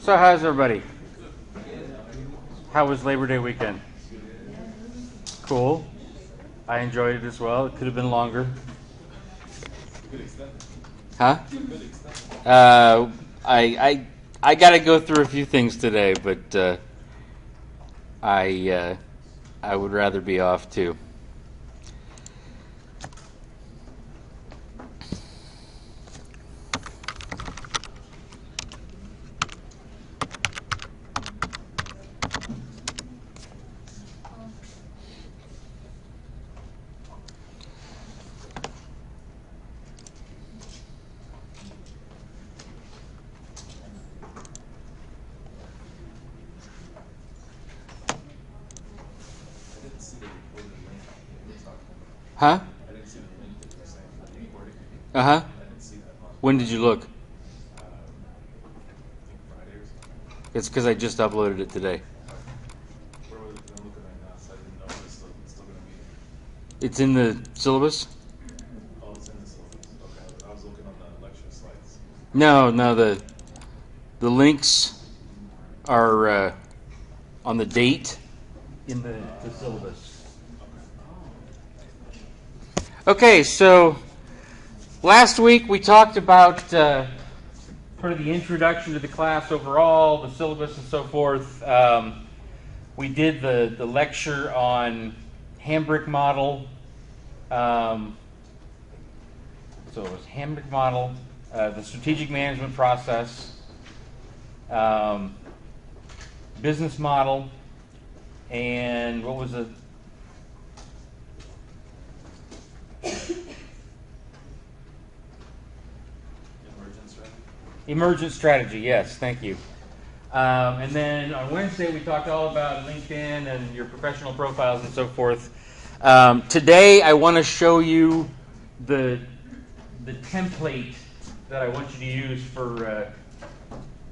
So how's everybody? How was Labor Day weekend? Cool. I enjoyed it as well. It could have been longer. Huh? I got to go through a few things today, but I would rather be off too. Huh? I didn't see the link that you were saying for the recording. Uh-huh. I didn't see that on. When did you look? I think Friday or something. It's because I just uploaded it today. Where was it? 'Cause I'm looking right now, so I didn't know if it's still going to be. It's in the syllabus? Oh, it's in the syllabus. Okay, I was looking on the lecture slides. No, the links are on the date in the syllabus. Okay, so last week we talked about sort of the introduction to the class overall, the syllabus and so forth. We did the lecture on Hamburg model. So it was Hamburg model, the strategic management process, business model, and what was it? Emergent strategy, yes, thank you. And then on Wednesday we talked all about LinkedIn and your professional profiles and so forth. Today I want to show you the template that I want you to use for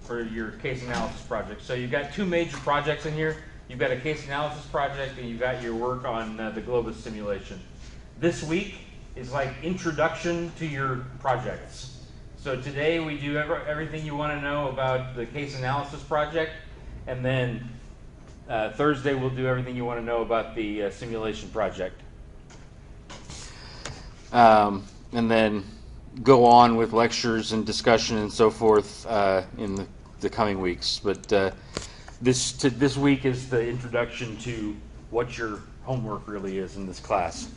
your case analysis project. So you've got two major projects in here. You've got a case analysis project and you've got your work on the Globus simulation. This week is like introduction to your projects. So today we do everything you want to know about the case analysis project, and then Thursday we'll do everything you want to know about the simulation project. And then go on with lectures and discussion and so forth in the coming weeks. But this week is the introduction to what your homework really is in this class.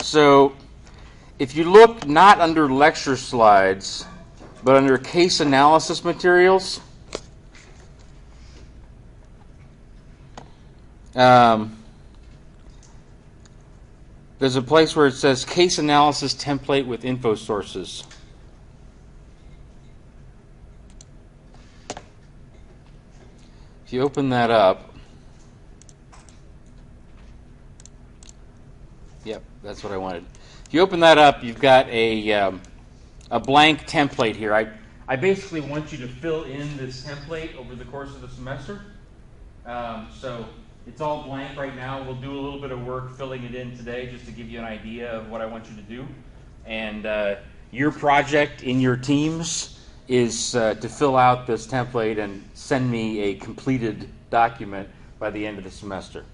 So if you look not under lecture slides, but under case analysis materials, there's a place where it says case analysis template with info sources. If you open that up, yep, that's what I wanted. If you open that up, you've got a blank template here. I basically want you to fill in this template over the course of the semester. So it's all blank right now. We'll do a little bit of work filling it in today just to give you an idea of what I want you to do. And your project in your teams is to fill out this template and send me a completed document by the end of the semester.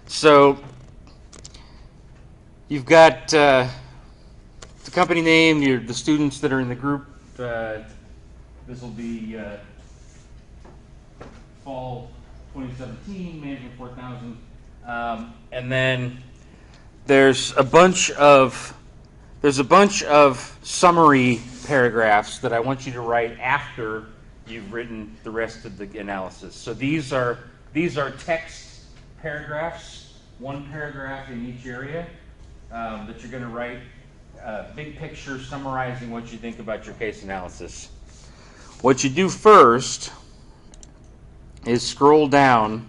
So you've got the company name, the students that are in the group. This will be fall 2017, Management 4000. And then there's a bunch of summary paragraphs that I want you to write after you've written the rest of the analysis. So these are text paragraphs, one paragraph in each area. That you're going to write a big picture summarizing what you think about your case analysis. What you do first is scroll down,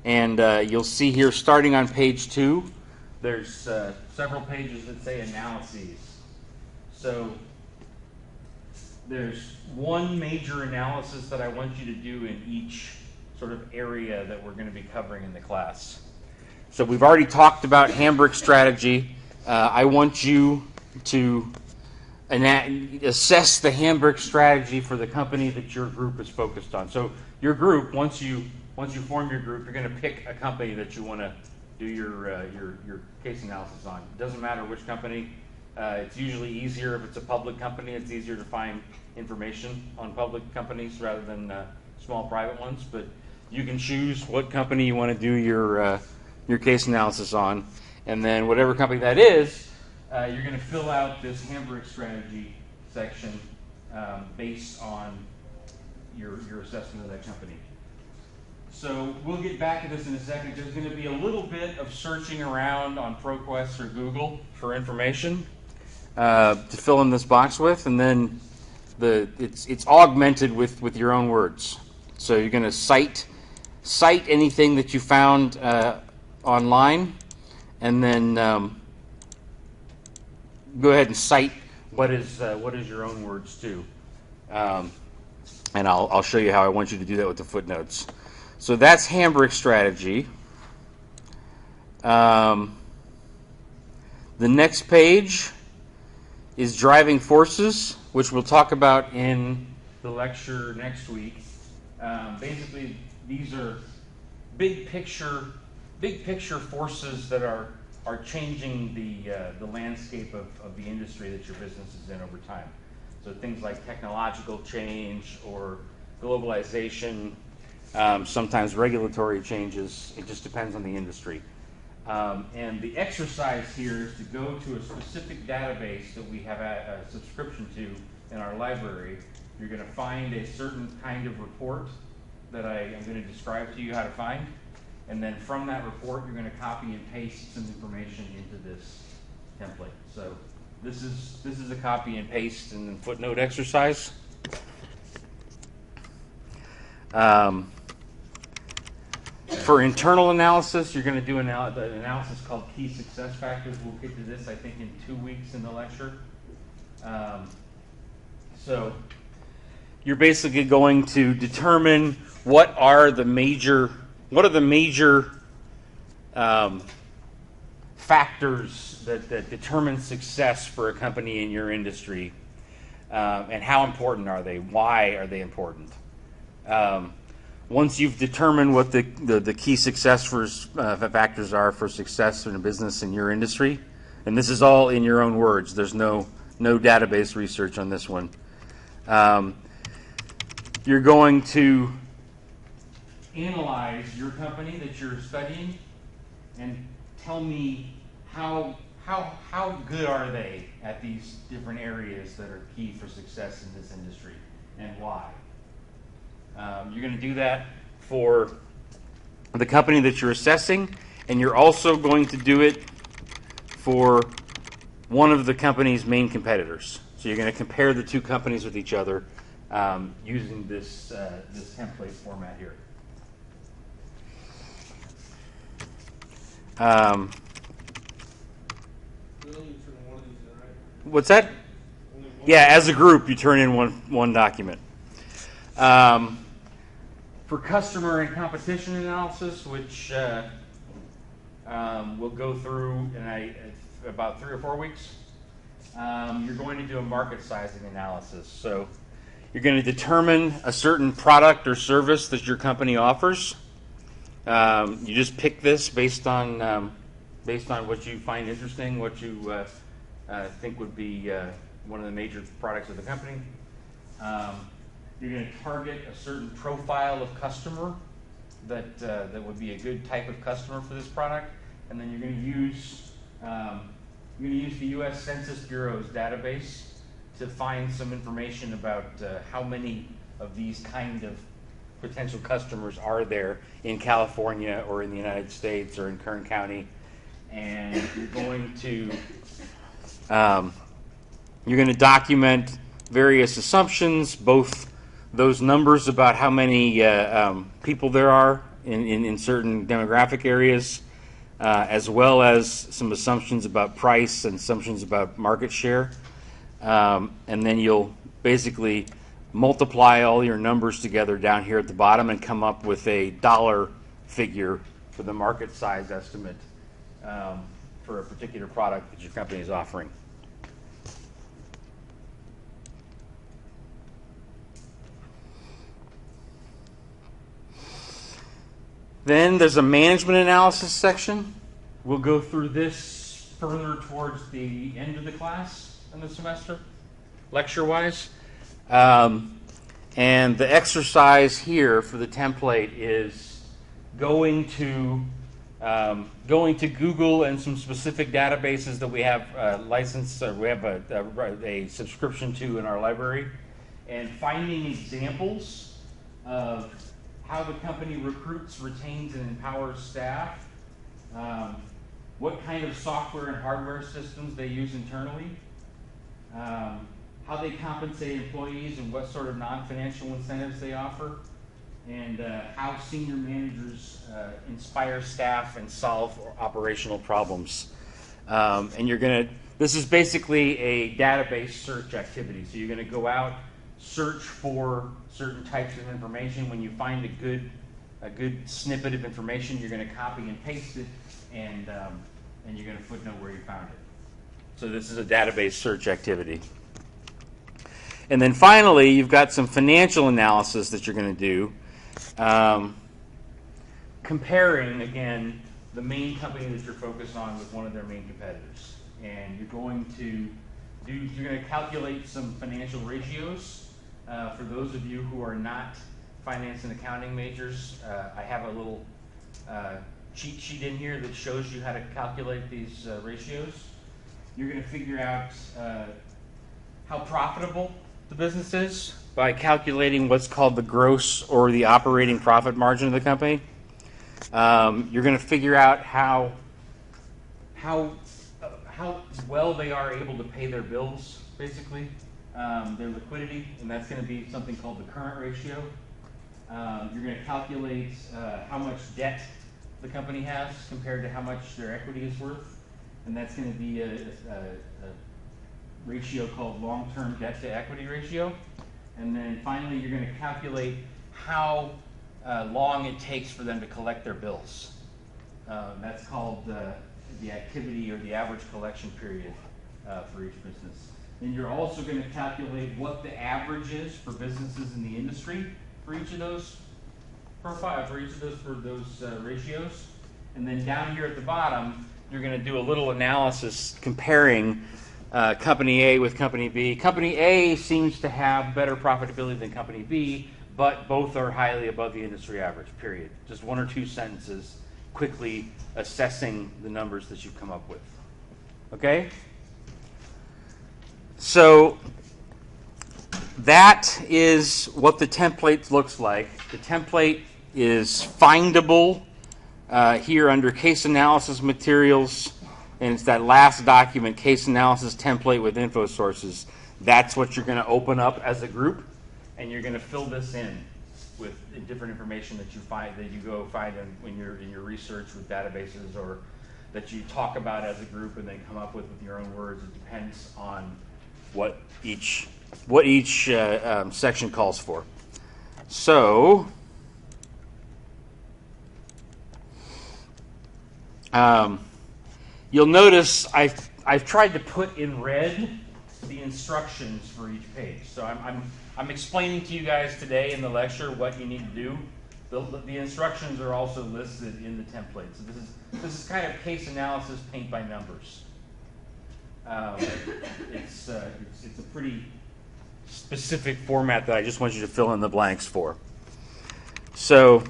and you'll see here starting on page 2, there's several pages that say analyses. So there's one major analysis that I want you to do in each sort of area that we're going to be covering in the class. So we've already talked about Hamburg Strategy. I want you to assess the Hamburg strategy for the company that your group is focused on. So your group, once you form your group, you're going to pick a company that you want to do your case analysis on. It doesn't matter which company. It's usually easier if it's a public company. It's easier to find information on public companies rather than small private ones. But you can choose what company you want to do your case analysis on, and then whatever company that is, you're going to fill out this Hamburg strategy section based on your assessment of that company. So we'll get back to this in a second. There's going to be a little bit of searching around on ProQuest or Google for information to fill in this box with, and then it's augmented with your own words. So you're going to cite anything that you found online, and then go ahead and cite what is your own words too. And I'll show you how I want you to do that with the footnotes. So that's Hamburg strategy. The next page is driving forces, which we'll talk about in the lecture next week. Basically, these are big picture forces that are changing the landscape of the industry that your business is in over time. So things like technological change or globalization, sometimes regulatory changes. It just depends on the industry. And the exercise here is to go to a specific database that we have a subscription to in our library. You're going to find a certain kind of report that I am going to describe to you how to find. And then from that report, you're going to copy and paste some information into this template. So this is a copy and paste and then footnote exercise. For internal analysis, you're going to do an analysis called key success factors. We'll get to this, I think, in 2 weeks in the lecture. So you're basically going to determine what are the major factors that determine success for a company in your industry, and how important are they? Why are they important? Once you've determined what the key success factors are for success in a business in your industry, and this is all in your own words, there's no database research on this one, you're going to analyze your company that you're studying and tell me how good are they at these different areas that are key for success in this industry, and why. You're going to do that for the company that you're assessing, and you're also going to do it for one of the company's main competitors. So you're going to compare the two companies with each other using this template format here. What's that? Yeah, as a group, you turn in one document. For customer and competition analysis, which we'll go through in about 3 or 4 weeks, you're going to do a market sizing analysis. So you're going to determine a certain product or service that your company offers. You just pick this based on what you find interesting, what you think would be one of the major products of the company. You're going to target a certain profile of customer that would be a good type of customer for this product, and then you're going to use the U.S. Census Bureau's database to find some information about how many of these kind of potential customers are there in California or in the United States or in Kern County, and you're going to document various assumptions, both those numbers about how many people there are in certain demographic areas, as well as some assumptions about price and assumptions about market share. And then you'll basically multiply all your numbers together down here at the bottom and come up with a dollar figure for the market size estimate for a particular product that your company is offering. Then there's a management analysis section. We'll go through this further towards the end of the class in the semester, lecture-wise. And the exercise here for the template is going to Google and some specific databases that we have licensed, we have a subscription to in our library, and finding examples of how the company recruits, retains, and empowers staff, what kind of software and hardware systems they use internally, how they compensate employees and what sort of non-financial incentives they offer, and how senior managers inspire staff and solve operational problems. And this is basically a database search activity. So you're going to go out, search for certain types of information. When you find a good snippet of information, you're going to copy and paste it, and you're going to footnote where you found it. So this is a database search activity. And then finally, you've got some financial analysis that you're going to do, comparing, again, the main company that you're focused on with one of their main competitors. And you're going to calculate some financial ratios. For those of you who are not finance and accounting majors, I have a little cheat sheet in here that shows you how to calculate these ratios. You're going to figure out how profitable the business is by calculating what's called the gross or the operating profit margin of the company. You're going to figure out how well they are able to pay their bills, basically, their liquidity, and that's going to be something called the current ratio. You're going to calculate how much debt the company has compared to how much their equity is worth, and that's going to be a ratio called long-term debt to equity ratio. And then finally, you're going to calculate how long it takes for them to collect their bills. That's called the activity or the average collection period for each business. And you're also going to calculate what the average is for businesses in the industry for each of those ratios. And then down here at the bottom, you're going to do a little analysis comparing Company A with Company B. Company A seems to have better profitability than Company B, but both are highly above the industry average, period. Just one or two sentences quickly assessing the numbers that you've come up with. Okay? So that is what the template looks like. The template is findable here under Case Analysis Materials, and it's that last document, Case Analysis Template with Info Sources. That's what you're going to open up as a group, and you're going to fill this in with different information that you go find in your research with databases, or that you talk about as a group and then come up with your own words. It depends on what each section calls for. So you'll notice I've tried to put in red the instructions for each page. So I'm explaining to you guys today in the lecture what you need to do. The instructions are also listed in the template. So this is kind of case analysis paint by numbers. It's a pretty specific format that I just want you to fill in the blanks for. So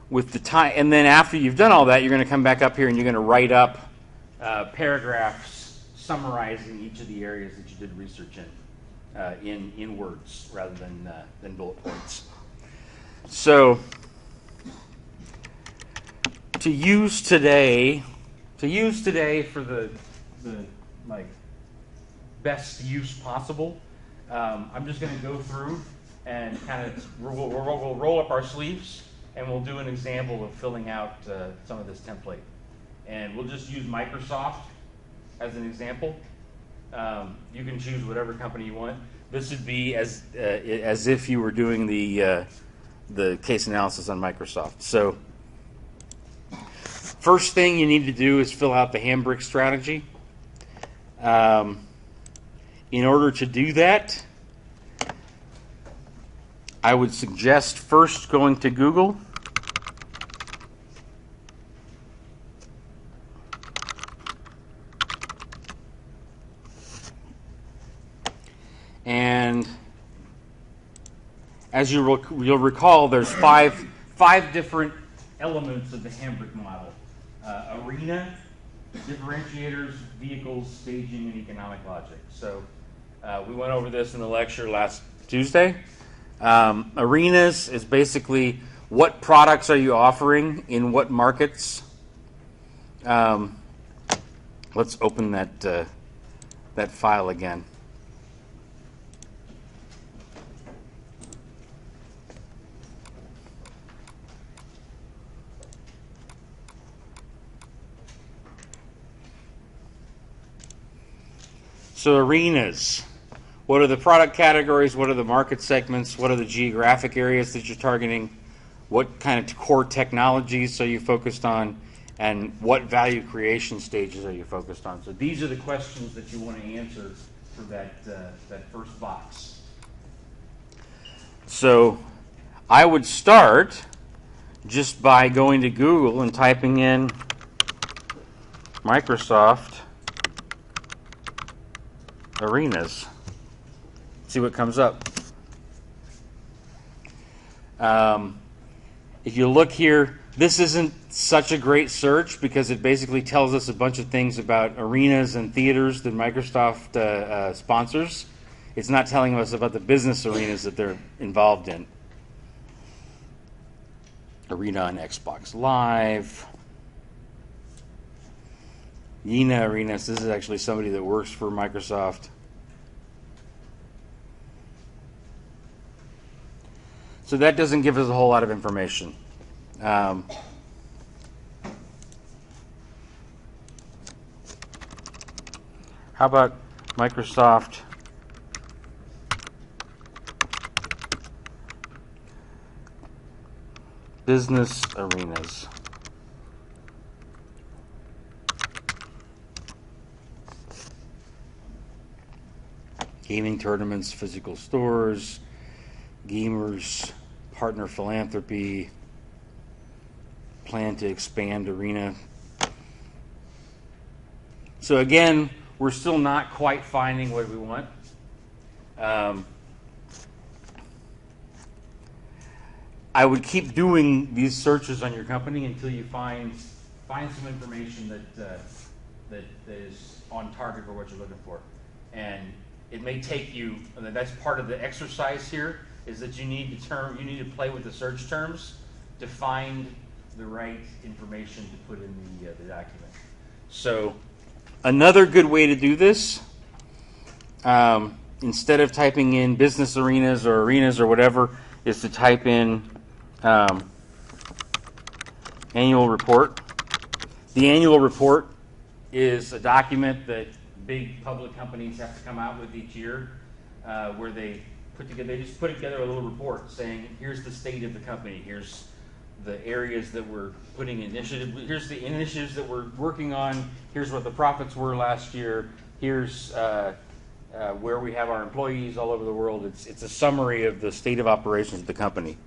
with the time, and then after you've done all that, you're going to come back up here and you're going to write up paragraphs summarizing each of the areas that you did research in words rather than bullet points. So to use today for the like best use possible, I'm just going to go through and kind of we'll roll up our sleeves and we'll do an example of filling out some of this template. And we'll just use Microsoft as an example. You can choose whatever company you want. This would be as if you were doing the case analysis on Microsoft. So first thing you need to do is fill out the Hamburg Strategy. In order to do that, I would suggest first going to Google. And as you'll recall, there's five different elements of the Hamburg model. Arena, differentiators, vehicles, staging, and economic logic. So we went over this in the lecture last Tuesday. Arenas is basically what products are you offering in what markets. Let's open that file again. So arenas, what are the product categories? What are the market segments? What are the geographic areas that you're targeting? What kind of core technologies are you focused on? And what value creation stages are you focused on? So these are the questions that you want to answer for that first box. So I would start just by going to Google and typing in Microsoft Arenas. See what comes up. If you look here, this isn't such a great search because it basically tells us a bunch of things about arenas and theaters that Microsoft sponsors. It's not telling us about the business arenas that they're involved in. Arena on Xbox Live. Yina Arenas, this is actually somebody that works for Microsoft. So that doesn't give us a whole lot of information. How about Microsoft Business Arenas? Gaming tournaments, physical stores, gamers, partner philanthropy, plan to expand arena. So again, we're still not quite finding what we want. I would keep doing these searches on your company until you find some information that is on target for what you're looking for. And it may take you, and that's part of the exercise here, is that you need to play with the search terms to find the right information to put in the document. So another good way to do this, instead of typing in business arenas or whatever, is to type in annual report. The annual report is a document that big public companies have to come out with each year, where they just put together a little report saying, here's the state of the company, here's the areas that we're putting here's the initiatives that we're working on, here's what the profits were last year, here's where we have our employees all over the world. It's a summary of the state of operations of the company.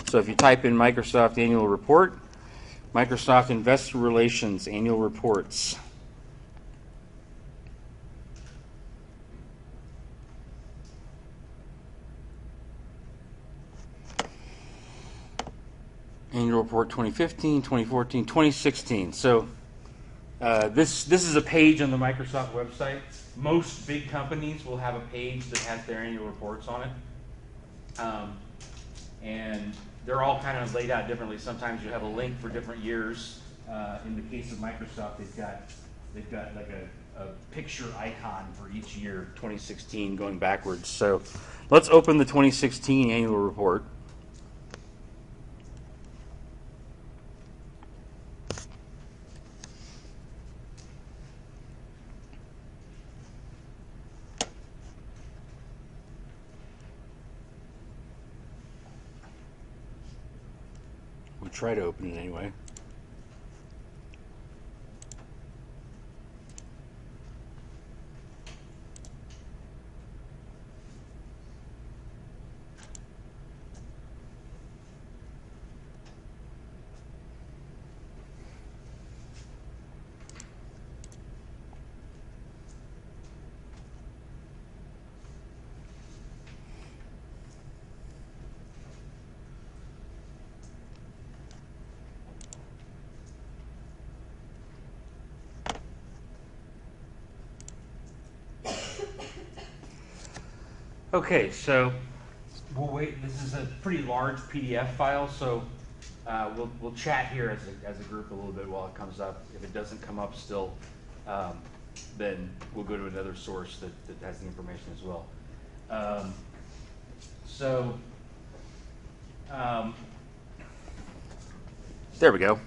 So if you type in Microsoft Annual Report, Microsoft Investor Relations Annual Reports, Annual Report 2015, 2014, 2016. So this is a page on the Microsoft website. Most big companies will have a page that has their annual reports on it. And they're all kind of laid out differently. Sometimes you have a link for different years. In the case of Microsoft, they've got like a picture icon for each year, 2016 going backwards. So let's open the 2016 annual report. We'll try to open it anyway. Okay, so we'll wait. This is a pretty large PDF file, so we'll chat here as a group a little bit while it comes up. If it doesn't come up still, then we'll go to another source that has the information as well. There we go.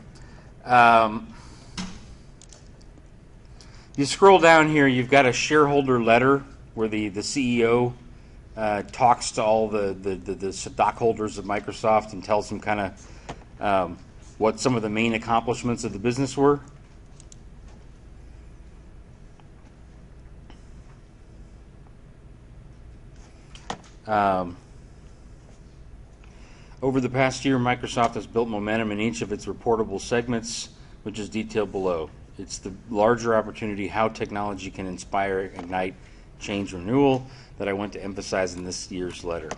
You scroll down here, you've got a shareholder letter where the CEO talks to all the stockholders of Microsoft and tells them kind of what some of the main accomplishments of the business were. Over the past year, Microsoft has built momentum in each of its reportable segments, which is detailed below. It's the larger opportunity, how technology can inspire, ignite, change, renewal, that I want to emphasize in this year's letter.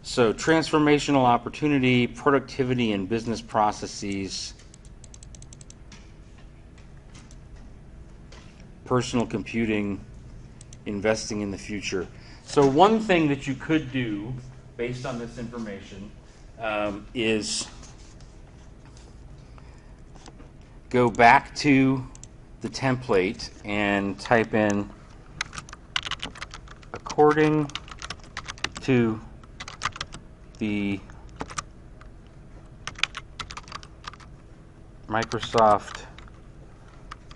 So transformational opportunity, productivity and business processes, personal computing, investing in the future. So one thing that you could do based on this information is go back to the template and type in according to the Microsoft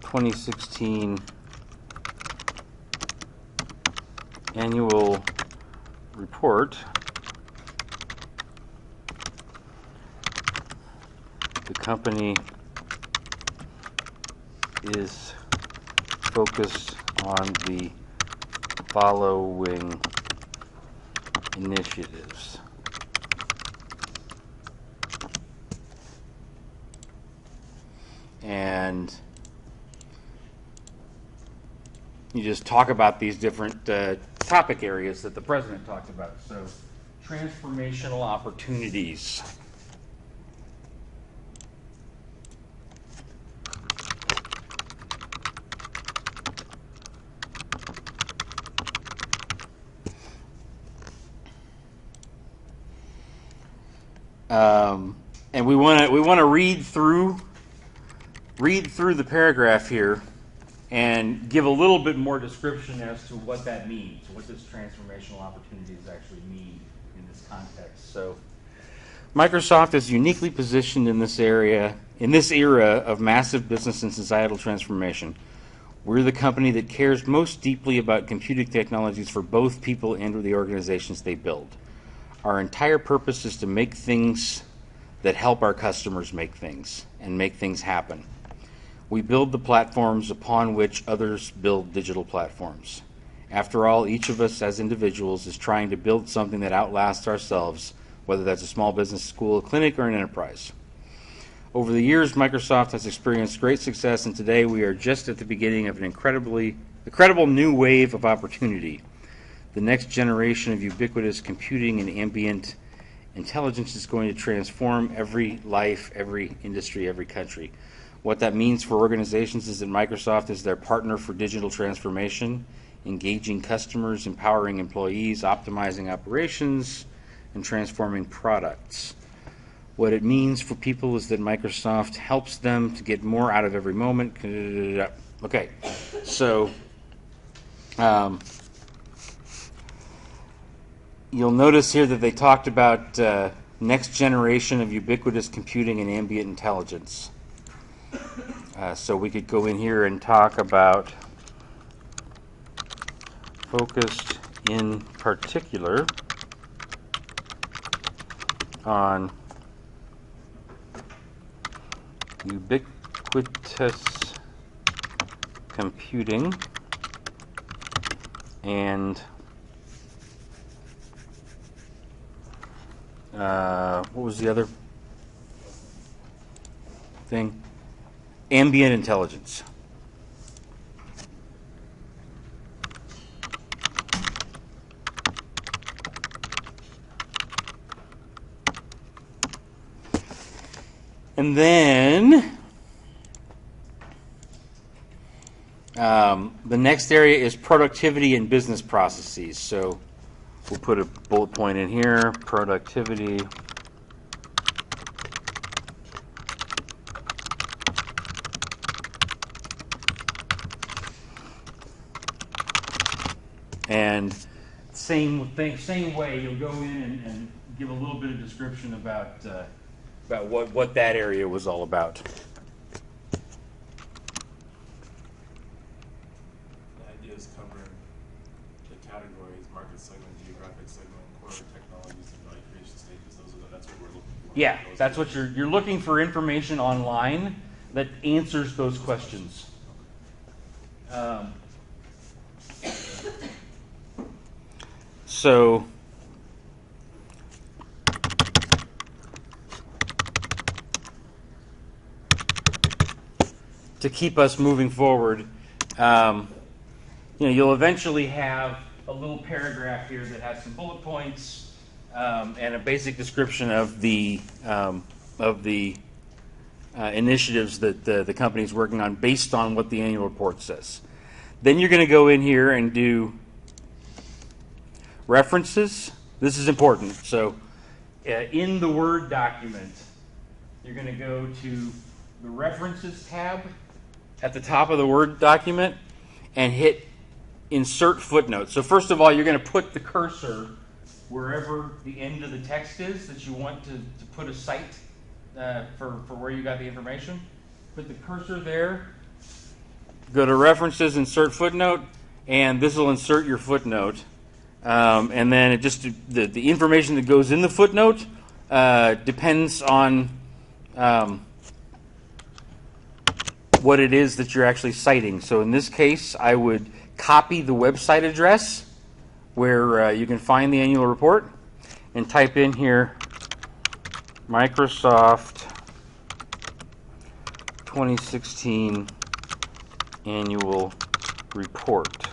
2016 annual report, the company is focused on the following initiatives. And you just talk about these different topic areas that the president talked about. So, transformational opportunities. And we want to read through the paragraph here and give a little bit more description as to what that means, what this transformational opportunities actually mean in this context. So, Microsoft is uniquely positioned in this era of massive business and societal transformation. We're the company that cares most deeply about computing technologies for both people and the organizations they build. Our entire purpose is to make things that help our customers make things and make things happen. We build the platforms upon which others build digital platforms. After all, each of us as individuals is trying to build something that outlasts ourselves, whether that's a small business, school, a clinic, or an enterprise. Over the years, Microsoft has experienced great success, and today we are just at the beginning of an incredible new wave of opportunity. The next generation of ubiquitous computing and ambient intelligence is going to transform every life, every industry, every country. What that means for organizations is that Microsoft is their partner for digital transformation, engaging customers, empowering employees, optimizing operations, and transforming products. What it means for people is that Microsoft helps them to get more out of every moment. Okay, so you'll notice here that they talked about next generation of ubiquitous computing and ambient intelligence. So we could go in here and talk about focused in particular on ubiquitous computing and what was the other thing? Ambient intelligence. And then The next area is productivity and business processes. So we'll put a bullet point in here, productivity. And same thing, same way, you'll go in and give a little bit of description about what that area was all about. The idea is covering the categories, market segment, geographic segment, core technologies, and value creation stages. That's what we're looking for. Yeah, that's what you're looking for, information online that answers those questions. So to keep us moving forward, you'll eventually have a little paragraph here that has some bullet points and a basic description of the initiatives that the company is working on based on what the annual report says. Then you're going to go in here and do references. This is important. So in the Word document, you're going to go to the References tab at the top of the Word document and hit Insert Footnote. So first of all, you're going to put the cursor wherever the end of the text is that you want to put a cite for where you got the information. Put the cursor there. Go to References, Insert Footnote, and this will insert your footnote. And then it just the information that goes in the footnote depends on what it is that you're actually citing. So in this case, I would copy the website address where you can find the annual report and type in here Microsoft 2016 Annual Report.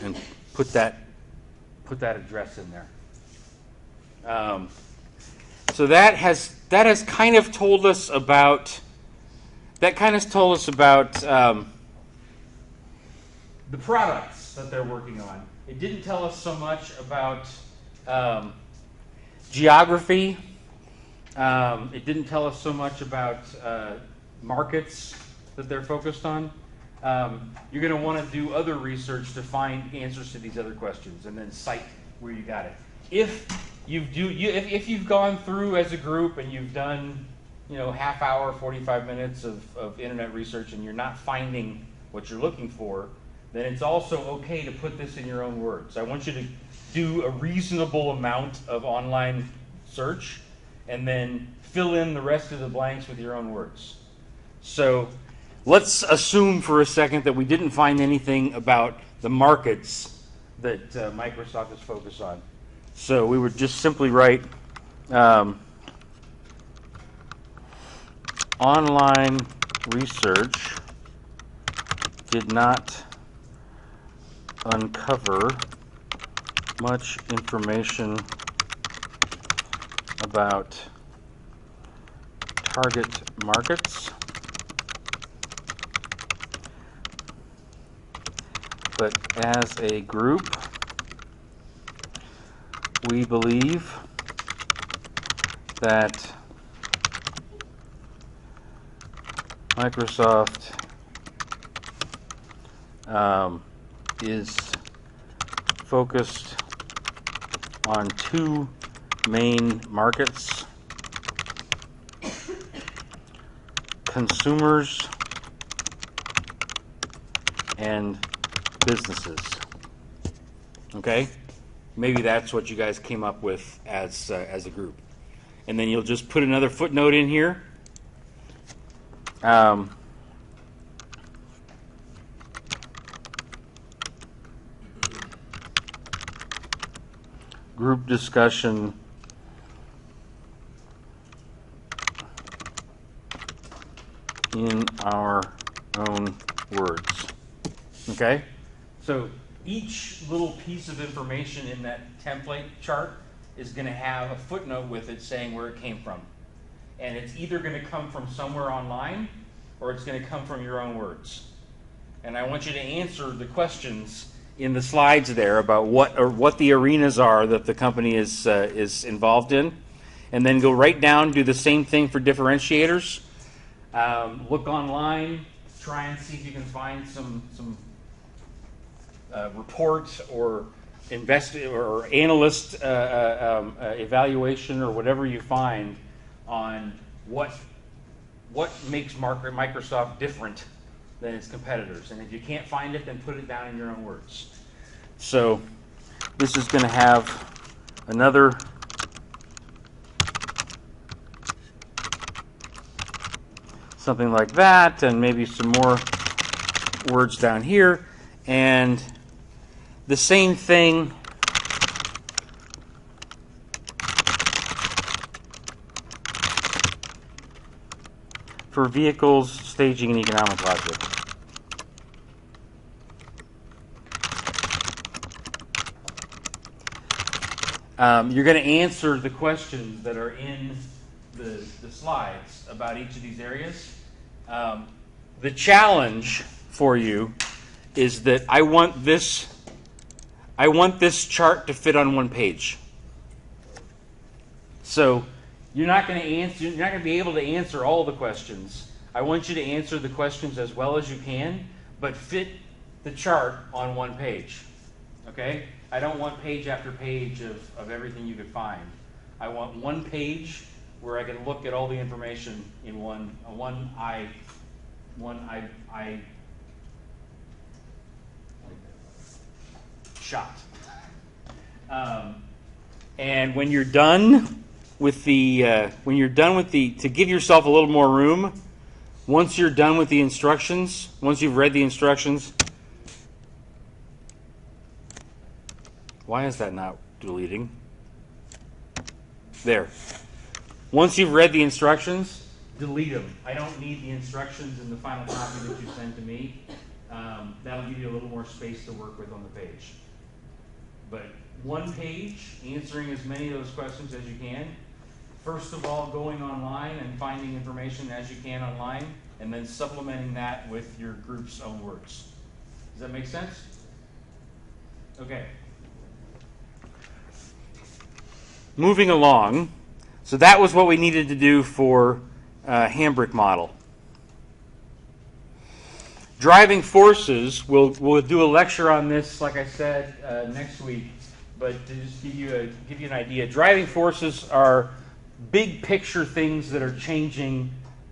And put that address in there. So that has kind of told us about the products that they're working on. It didn't tell us so much about geography. It didn't tell us so much about markets that they're focused on. You're going to want to do other research to find answers to these other questions, and then cite where you got it. If you've gone through as a group and you've done, half hour, 45 minutes of internet research, and you're not finding what you're looking for, then it's also okay to put this in your own words. I want you to do a reasonable amount of online search, and then fill in the rest of the blanks with your own words. So let's assume for a second that we didn't find anything about the markets that Microsoft is focused on. So we would just simply write online research did not uncover much information about target markets, but as a group, we believe that Microsoft is focused on two main markets: consumers and businesses. Okay? Maybe that's what you guys came up with as a group. And then you'll just put another footnote in here. Group discussion in our own words. Okay? So each little piece of information in that template chart is going to have a footnote with it saying where it came from. And it's either going to come from somewhere online, or it's going to come from your own words. And I want you to answer the questions in the slides there about what the arenas are that the company is involved in, and then go right down, do the same thing for differentiators. Look online, try and see if you can find some report or analyst evaluation or whatever you find on what makes Microsoft different than its competitors. And if you can't find it, then put it down in your own words. So this is going to have another something like that, and maybe some more words down here, and the same thing for vehicles, staging, and economic logic. You're going to answer the questions that are in the slides about each of these areas. The challenge for you is that I want this chart to fit on one page. So you're not going to be able to answer all the questions. I want you to answer the questions as well as you can, but fit the chart on one page. Okay? I don't want page after page of everything you could find. I want one page where I can look at all the information in one shot. And when you're done with to give yourself a little more room, once you're done with the instructions, once you've read the instructions, why is that not deleting? There. Once you've read the instructions, delete them. I don't need the instructions in the final copy that you send to me. That'll give you a little more space to work with on the page. But one page, answering as many of those questions as you can. First of all, going online and finding information as you can online, and then supplementing that with your group's own words. Does that make sense? Okay. Moving along. So that was what we needed to do for Hamburg model. Driving forces, we'll do a lecture on this, like I said, next week. But to just give you an idea, driving forces are big picture things that are changing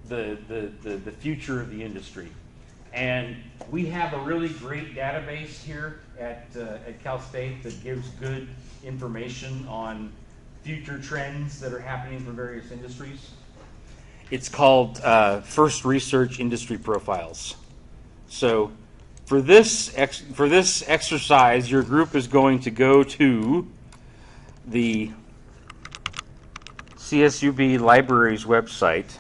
the future of the industry. And we have a really great database here at Cal State that gives good information on future trends that are happening for various industries. It's called First Research Industry Profiles. So for this exercise, your group is going to go to the CSUB Libraries website.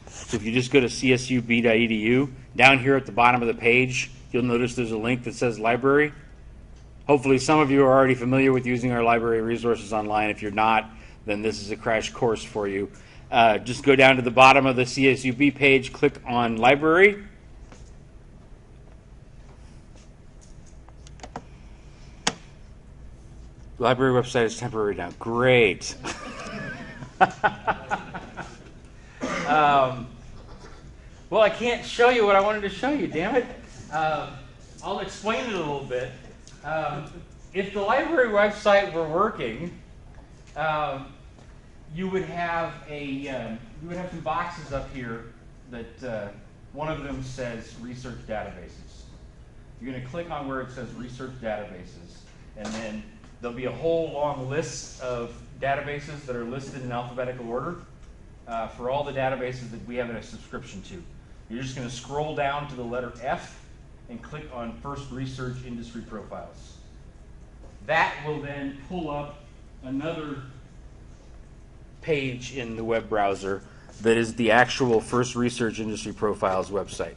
So if you just go to csub.edu, down here at the bottom of the page, you'll notice there's a link that says library. Hopefully some of you are already familiar with using our library resources online. If you're not, then this is a crash course for you. Just go down to the bottom of the CSUB page, click on library. The library website is temporary now. Great. Well, I can't show you what I wanted to show you, damn it. I'll explain it a little bit. If the library website were working, you would have some boxes up here that one of them says research databases. You're going to click on where it says research databases, and then there'll be a whole long list of databases that are listed in alphabetical order for all the databases that we have a subscription to. You're just going to scroll down to the letter F and click on First Research Industry Profiles. That will then pull up another page in the web browser that is the actual First Research Industry Profiles website.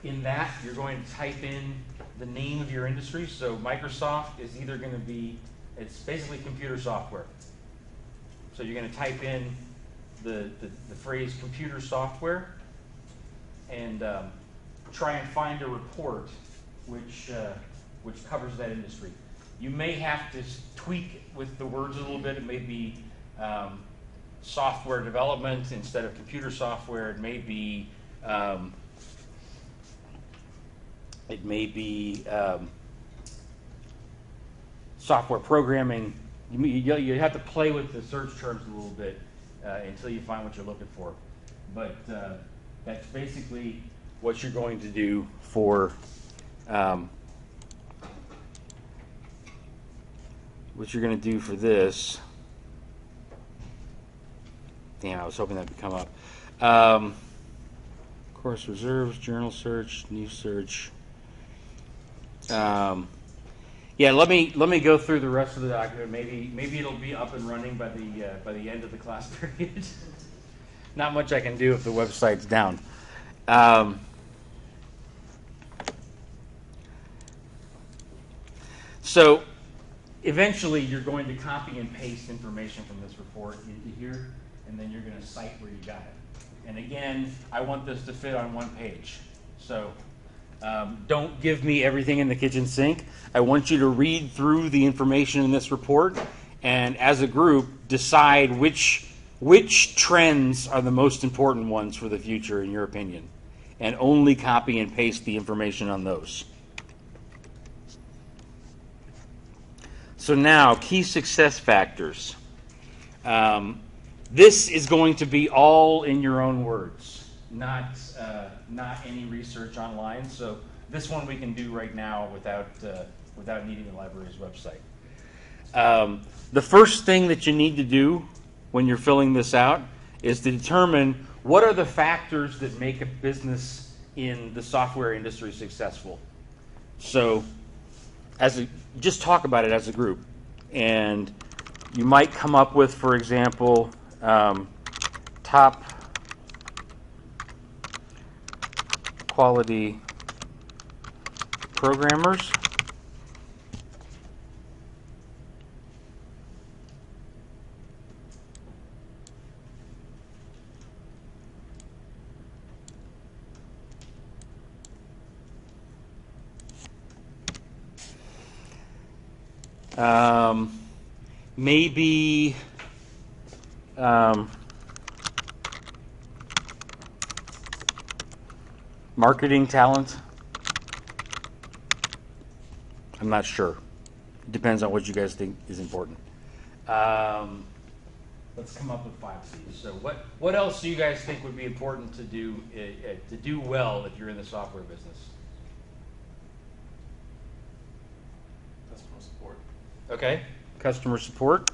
In that, you're going to type in the name of your industry. So Microsoft is either going to be, it's basically computer software. So you're going to type in the phrase computer software and try and find a report which covers that industry. You may have to tweak with the words a little bit. It may be software development instead of computer software. It may be software programming. You have to play with the search terms a little bit until you find what you're looking for. But that's basically what you're going to do for this. Damn, I was hoping that would come up. Course reserves, journal search, new search. Yeah, let me go through the rest of the document. Maybe it'll be up and running by the end of the class period. Not much I can do if the website's down. So eventually you're going to copy and paste information from this report into here, and then you're going to cite where you got it. And again, I want this to fit on one page. So don't give me everything in the kitchen sink. I want you to read through the information in this report, and as a group, decide which trends are the most important ones for the future in your opinion, and only copy and paste the information on those. So now, key success factors. This is going to be all in your own words, not any research online. So this one we can do right now without needing the library's website. The first thing that you need to do when you're filling this out is to determine what are the factors that make a business in the software industry successful. So just talk about it as a group, and you might come up with, for example, top quality programmers. Maybe marketing talent. I'm not sure. It depends on what you guys think is important. Let's come up with 5 C's. So what else do you guys think would be important to do well if you're in the software business? Customer support. Okay, customer support.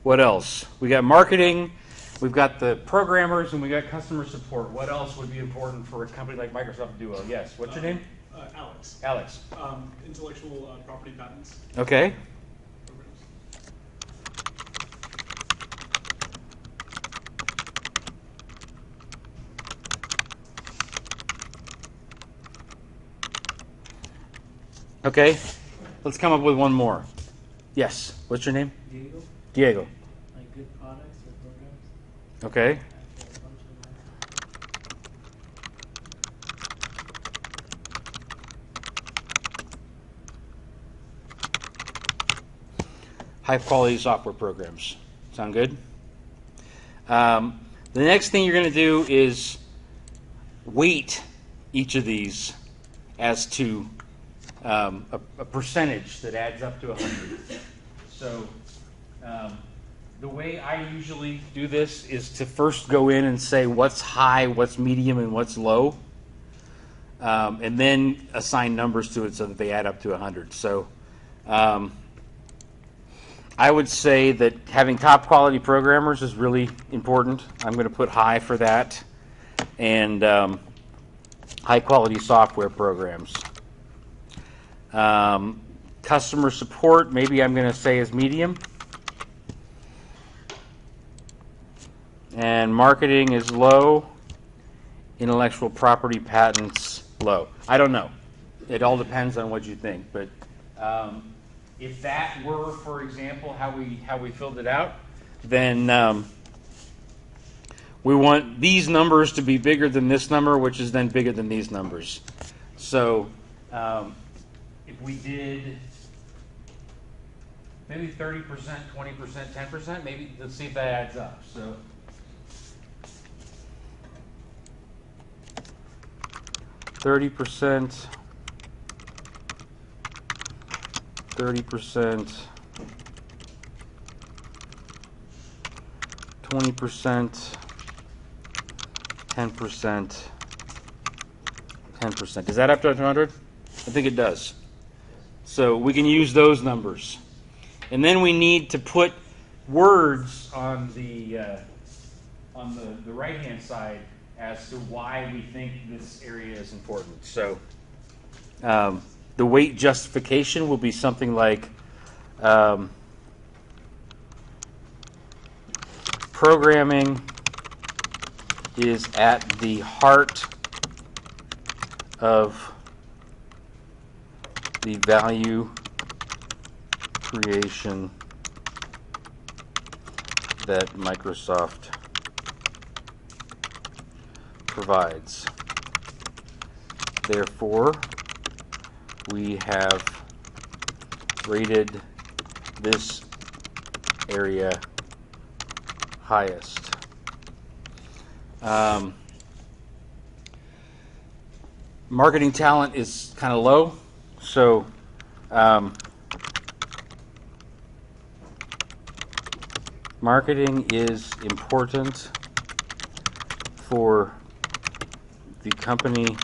What else? We got marketing, we've got the programmers, and we got customer support. What else would be important for a company like Microsoft to do well? Yes, what's your name? Alex. Alex. Intellectual property patents. Okay. Okay, let's come up with one more. Yes, what's your name? Diego. Diego. Like good products or programs. Okay. High quality software programs. Sound good? The next thing you're going to do is weight each of these as to a percentage that adds up to 100. So the way I usually do this is to first go in and say what's high, what's medium, and what's low, and then assign numbers to it so that they add up to 100. So I would say that having top quality programmers is really important. I'm going to put high for that, and high quality software programs. Customer support, maybe I'm going to say is medium. And marketing is low. Intellectual property patents, low. I don't know. It all depends on what you think, but If that were, for example, how we filled it out, then we want these numbers to be bigger than this number, which is then bigger than these numbers. So if we did maybe 30%, 20%, 10%, maybe let's see if that adds up. So 30%, 30%, 20%, 10%, 10%. Does that up to 200? I think it does. So we can use those numbers. And then we need to put words on the right-hand side as to why we think this area is important. So the weight justification will be something like programming is at the heart of the value creation that Microsoft provides. Therefore, we have rated this area highest. Marketing talent is kind of low, so marketing is important for the company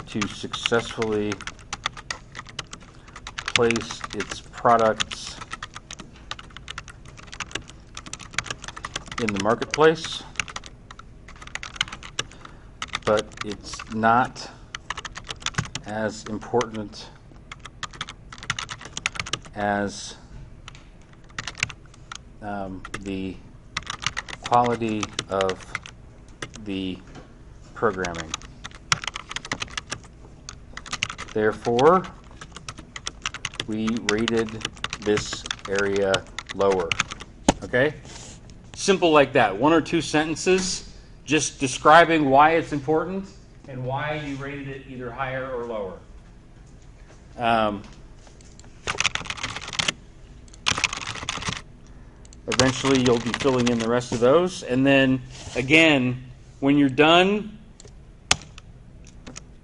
to successfully place its products in the marketplace, but it's not as important as the quality of the programming. Therefore, we rated this area lower. Okay? Simple like that. One or two sentences just describing why it's important and why you rated it either higher or lower. Eventually, you'll be filling in the rest of those. And then, again, when you're done,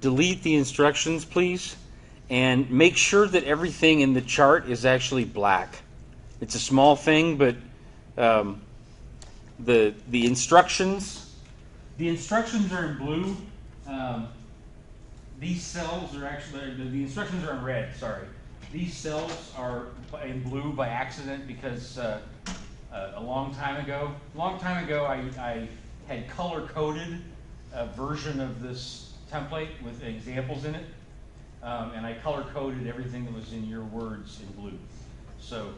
delete the instructions, please, and make sure that everything in the chart is actually black. It's a small thing, but the instructions are in blue. These cells are actually, the instructions are in red, sorry. These cells are in blue by accident because a long time ago, I had color-coded a version of this template with examples in it, and I color-coded everything that was in your words in blue. So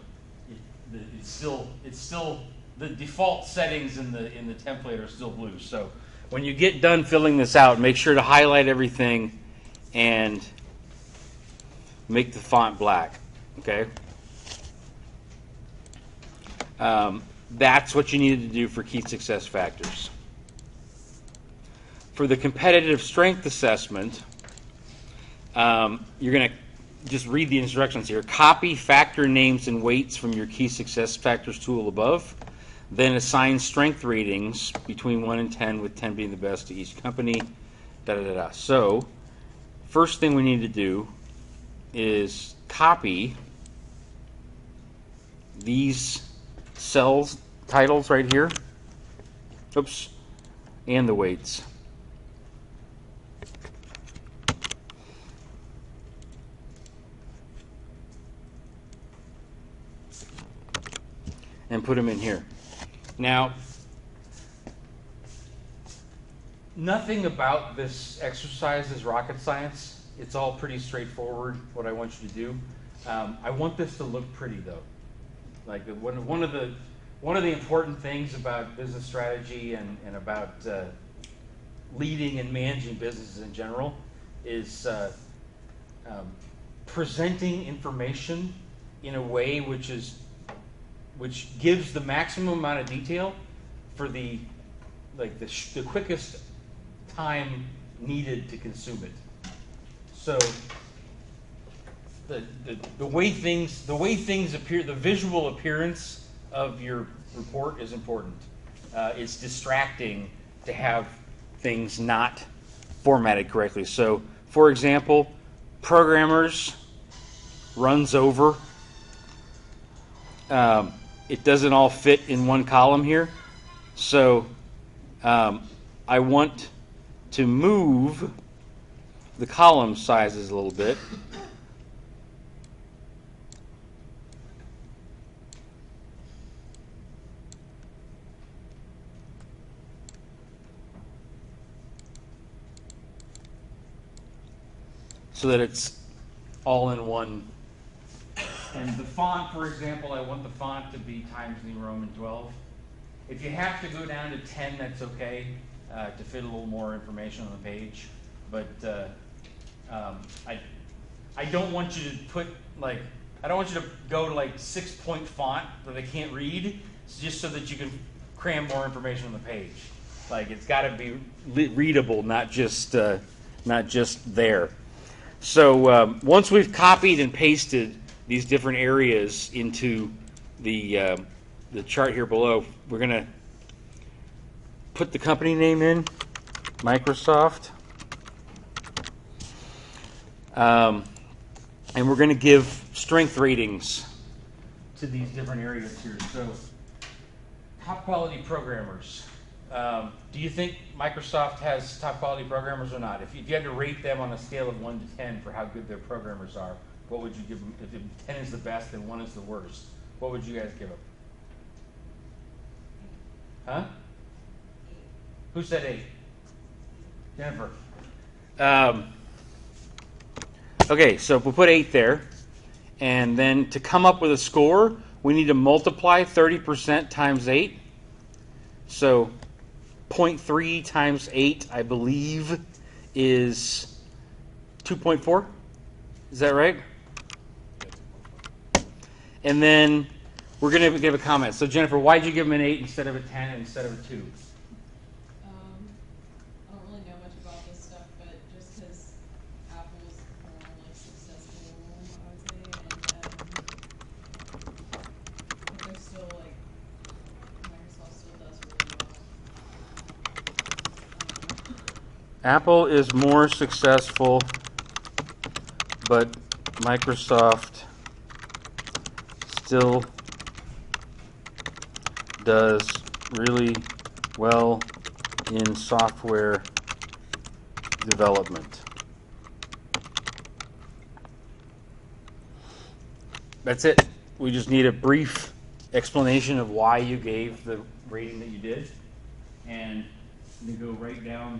it's still the default settings in the template are still blue. So when you get done filling this out, make sure to highlight everything and make the font black. Okay. That's what you needed to do for key success factors. For the competitive strength assessment, you're going to just read the instructions here. Copy factor names and weights from your key success factors tool above. Then assign strength ratings between 1 and 10, with 10 being the best to each company. So, first thing we need to do is copy these cells titles right here. Oops. And the weights. And put them in here. Now, nothing about this exercise is rocket science. It's all pretty straightforward, what I want you to do. I want this to look pretty, though. Like one of the important things about business strategy and about leading and managing businesses in general is presenting information in a way which gives the maximum amount of detail for the quickest time needed to consume it. So the way things appear, the visual appearance of your report is important. It's distracting to have things not formatted correctly. So, for example, programmers runs over. It doesn't all fit in one column here. So I want to move the column sizes a little bit. So that it's all in one. And the font, for example, I want the font to be Times New Roman 12. If you have to go down to 10, that's okay, to fit a little more information on the page. But I don't want you to put I don't want you to go to 6-point font where they can't read, just so that you can cram more information on the page. It's got to be readable, not just there. So once we've copied and pasted these different areas into the chart here below, we're going to put the company name in, Microsoft, and we're going to give strength ratings to these different areas here. So, top quality programmers. Do you think Microsoft has top quality programmers or not? If you had to rate them on a scale of 1 to 10 for how good their programmers are, what would you give them? If 10 is the best and 1 is the worst, what would you guys give them? Huh? Who said 8? Jennifer. Okay, so we'll put 8 there. And then to come up with a score, we need to multiply 30% times 8. So 0.3 times 8, I believe, is 2.4. Is that right? And then we're going to give a comment. So Jennifer, why did you give them an 8 instead of a 10 and instead of a 2? I don't really know much about this stuff, but just because Apple's more successful, I would say, and but they're still Microsoft still does really well. Apple is more successful, but Microsoft still does really well in software development. That's it. We just need a brief explanation of why you gave the rating that you did, and you go right down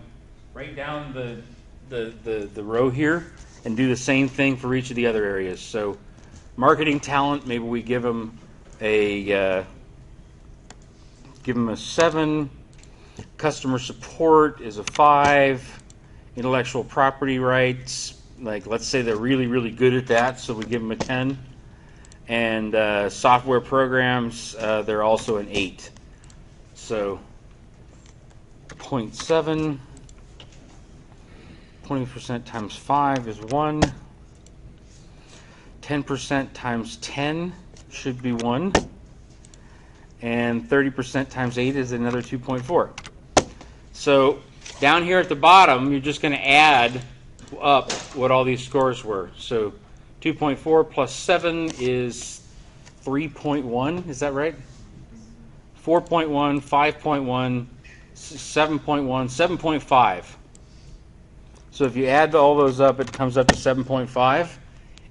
the row here and do the same thing for each of the other areas. So marketing talent, maybe we give them a 7. Customer support is a 5. Intellectual property rights, let's say they're really, really good at that, so we give them a 10. And software programs, they're also an 8. So 0.7, 20% times 5 is 1. 10% times 10 should be 1. And 30% times 8 is another 2.4. So down here at the bottom, you're just going to add up what all these scores were. So 2.4 plus 7 is 3.1. Is that right? 4.1, 5.1, 7.1, 7.5. So if you add all those up, it comes up to 7.5.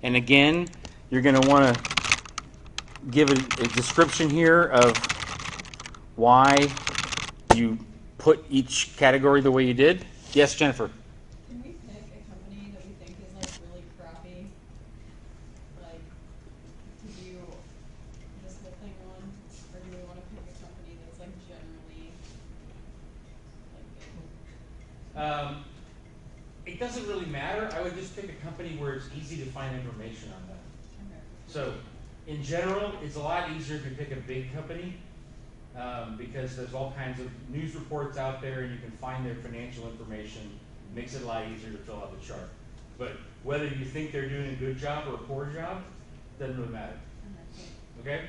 And again, you're going to want to give a description here of why you put each category the way you did. Yes, Jennifer? Can we pick a company that we think is really crappy, to do this whole thing on, or do we want to pick a company that's generally it doesn't really matter. I would just pick a company where it's easy to find information on them. Okay. So, in general, it's a lot easier if you pick a big company because there's all kinds of news reports out there and you can find their financial information. It makes it a lot easier to fill out the chart. But whether you think they're doing a good job or a poor job, doesn't really matter. Okay?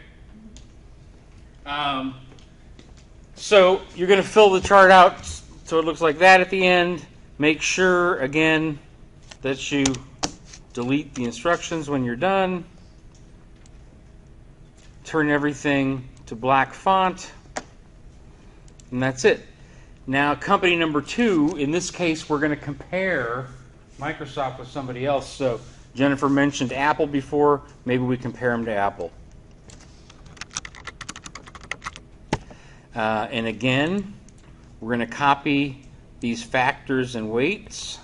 So you're going to fill the chart out so it looks like that at the end. Make sure, again, that you delete the instructions when you're done. Turn everything to black font. And that's it. Now, company number 2, in this case, we're going to compare Microsoft with somebody else. So Jennifer mentioned Apple before. Maybe we compare them to Apple. And again, we're going to copy these factors and weights.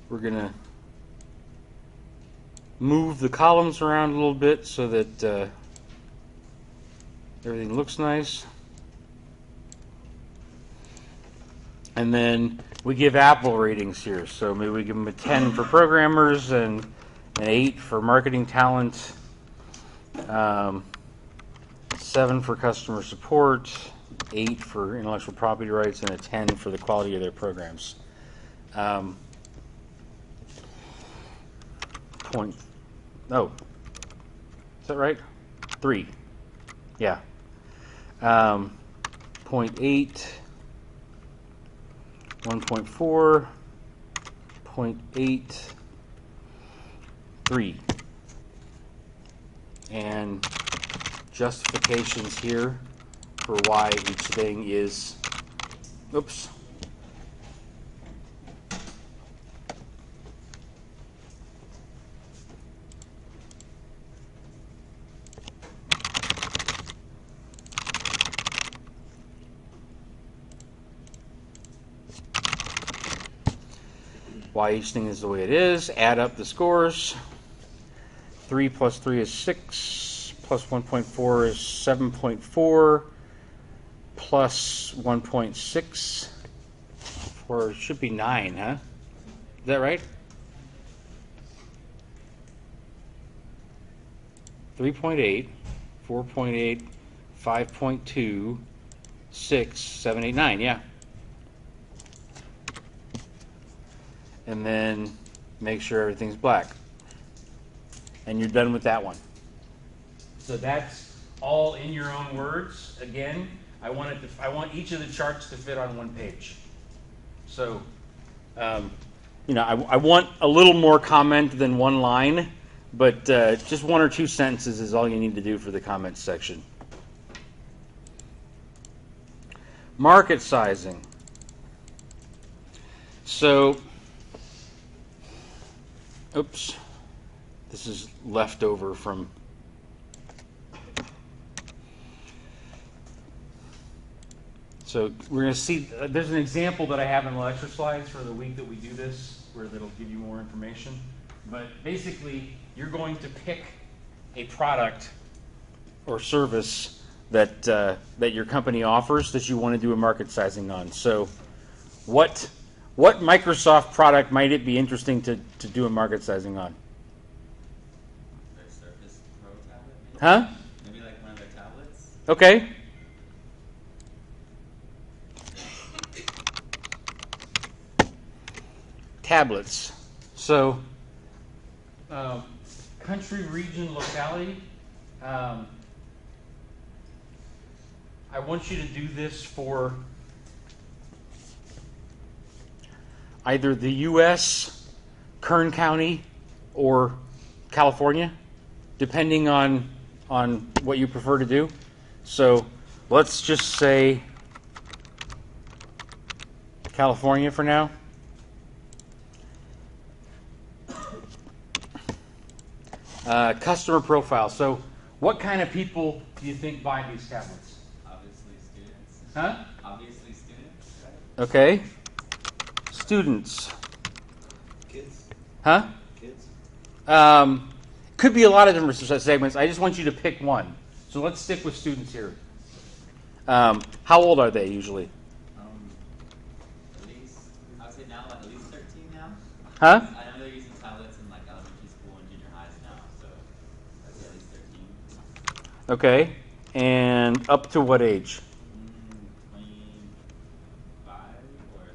We're going to move the columns around a little bit so that everything looks nice. And then we give Apple ratings here. So maybe we give them a 10 for programmers and an 8 for marketing talent, 7 for customer support, 8 for intellectual property rights, and a 10 for the quality of their programs. Is that right? 3. Yeah. 0.8, 1.4, 0.8, 3. And justifications here for why each thing is, oops. Why each thing is the way it is. Add up the scores. 3 plus 3 is 6, plus 1.4 is 7.4, plus 1.6, or it should be 9, huh? Is that right? 3.8, 4.8, 5.2, 6, 7, 8, 9, yeah. And then make sure everything's black. And you're done with that one. So that's all in your own words. Again, I want each of the charts to fit on one page. So, I want a little more comment than one line, but just 1 or 2 sentences is all you need to do for the comments section. Market sizing. So, oops. This is leftover from. So we're going to see, there's an example that I have in the lecture slides for the week that we do this, where that'll give you more information. But basically, you're going to pick a product or service that your company offers that you want to do a market sizing on. So what Microsoft product might it be interesting to do a market sizing on? Surface Pro tablet? Maybe? Huh? Maybe like one of their tablets? Okay. Tablets. So, country, region, locality. I want you to do this for either the U.S., Kern County, or California, depending on what you prefer to do. So let's just say California for now. Customer profile. So what kind of people do you think buy these tablets? Obviously students. Huh? Obviously students, right? Okay. Students. Kids. Huh? Kids. Could be a lot of different segments. I just want you to pick one. So let's stick with students here. How old are they usually? At least, I would say now, like at least 13 now. Huh? I know they're using tablets in like elementary school and junior highs now, so I'd say at least 13. Okay. And up to what age? 25 or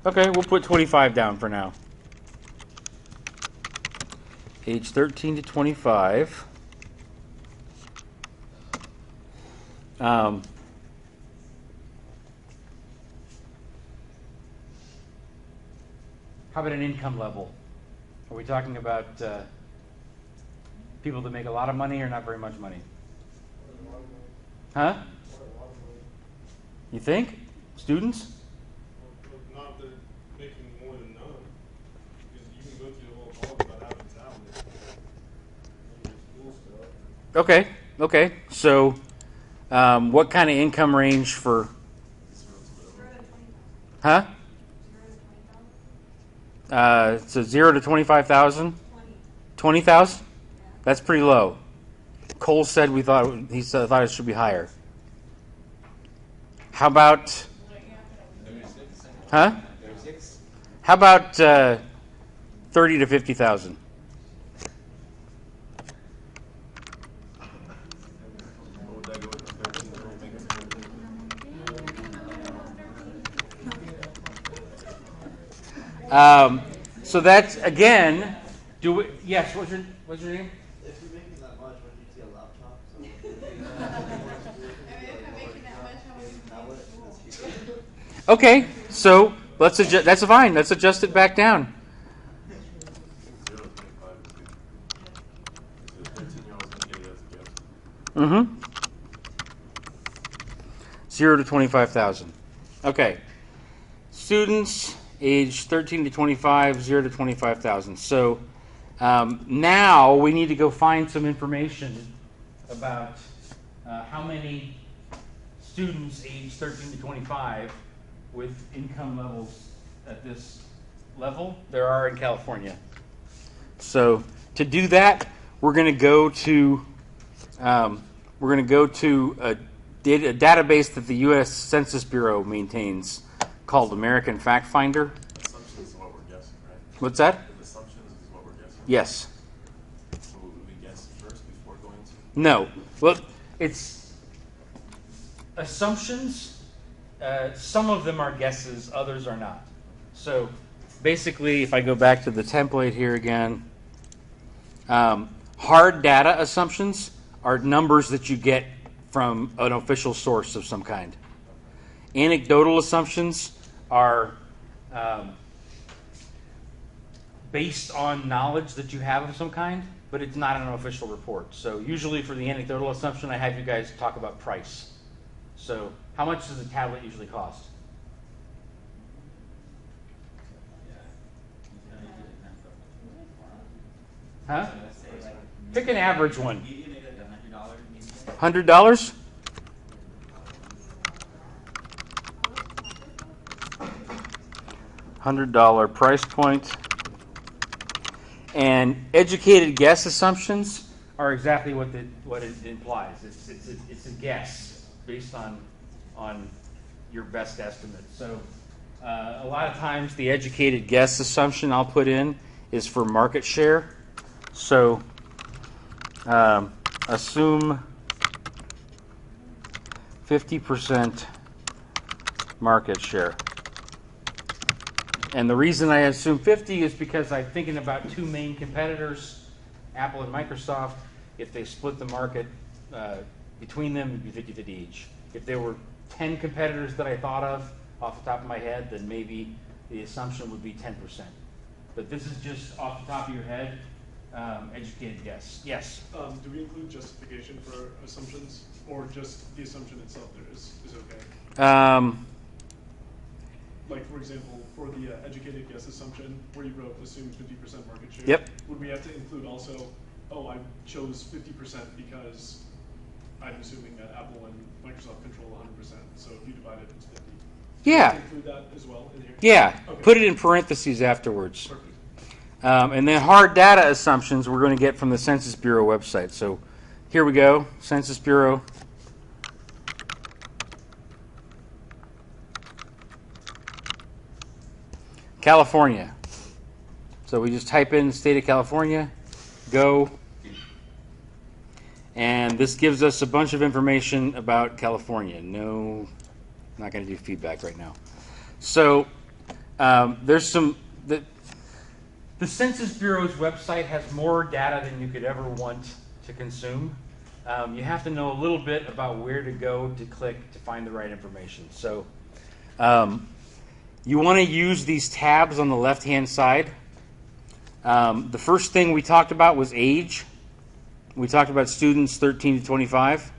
30. Okay, we'll put 25 down for now. Age 13 to 25. How about an income level? Are we talking about people that make a lot of money or not very much money? Huh? You think? Students? Not that making more than none, because you can go through the whole college without having talent. School stuff. Okay, okay. So, what kind of income range for? Huh? So 0 to 25,000. 20,000. That's pretty low. Cole said thought it should be higher. How about? Huh? How about 30 to 50,000? What would that go with the 13-year-old making? So that's again. Yes. What's your name? If you're making that much, wouldn't you see a laptop? So I mean, if I'm making that much, how would you tablet pay is for school? cheaper. Okay. So let's adjust. That's fine. Let's adjust it back down. 0 to 25 is good. Because the 13-year-old's going to get it as a gift. Mm-hmm. 0 to 25,000. Okay. Students age 13 to 25, 0 to 25,000. So now we need to go find some information about how many students age 13 to 25 with income levels at this level there are in California. So to do that, we're going to go to a database that the U.S. Census Bureau maintains called American Fact Finder. Assumptions is what we're guessing, right? What's that? Assumptions is what we're guessing. Yes. So would we guess first before going to? No. Well, it's assumptions. Some of them are guesses, others are not. So basically, if I go back to the template here again, hard data assumptions are numbers that you get from an official source of some kind. Anecdotal assumptions are based on knowledge that you have of some kind, but it's not an official report. So usually for the anecdotal assumption, I have you guys talk about price. So how much does a tablet usually cost? Huh? Pick an average one. You make like $100 maybe. $100? $100 price point. And educated guess assumptions are exactly what it implies. It's a guess based on your best estimate. So a lot of times the educated guess assumption I'll put in is for market share. So assume 50% market share. And the reason I assume 50 is because I'm thinking about two main competitors, Apple and Microsoft. If they split the market between them, it would be 50-50 each. If there were 10 competitors that I thought of off the top of my head, then maybe the assumption would be 10%. But this is just off the top of your head, educated guess. Yes? Do we include justification for assumptions, or just the assumption itself there is okay? Like, for example, for the educated guess assumption, where you wrote assume 50% market share, Yep. would we have to include also, oh, I chose 50% because I'm assuming that Apple and Microsoft control 100%, so if you divide it, it's 50. Yeah. Do we include that as well in here? Yeah. Okay. Put it in parentheses afterwards. Perfect. And then hard data assumptions we're going to get from the Census Bureau website. So here we go, Census Bureau. California. So we just type in state of California, go, and this gives us a bunch of information about California. No, I'm not going to do feedback right now. So there's some, the Census Bureau's website has more data than you could ever want to consume. You have to know a little bit about where to go to click to find the right information. So you want to use these tabs on the left-hand side. The first thing we talked about was age. We talked about students 13 to 25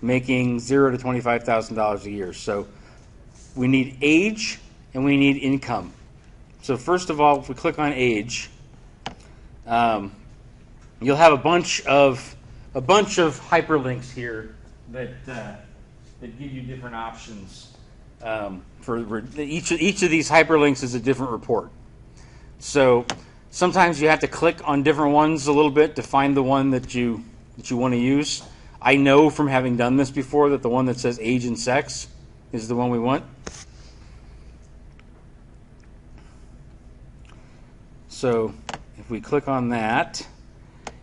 making $0 to $25,000 a year. So we need age and we need income. So first of all, if we click on age, you'll have a bunch of hyperlinks here that give you different options. For each of these hyperlinks is a different report. So sometimes you have to click on different ones a little bit to find the one that you want to use. I know from having done this before that the one that says age and sex is the one we want. So if we click on that,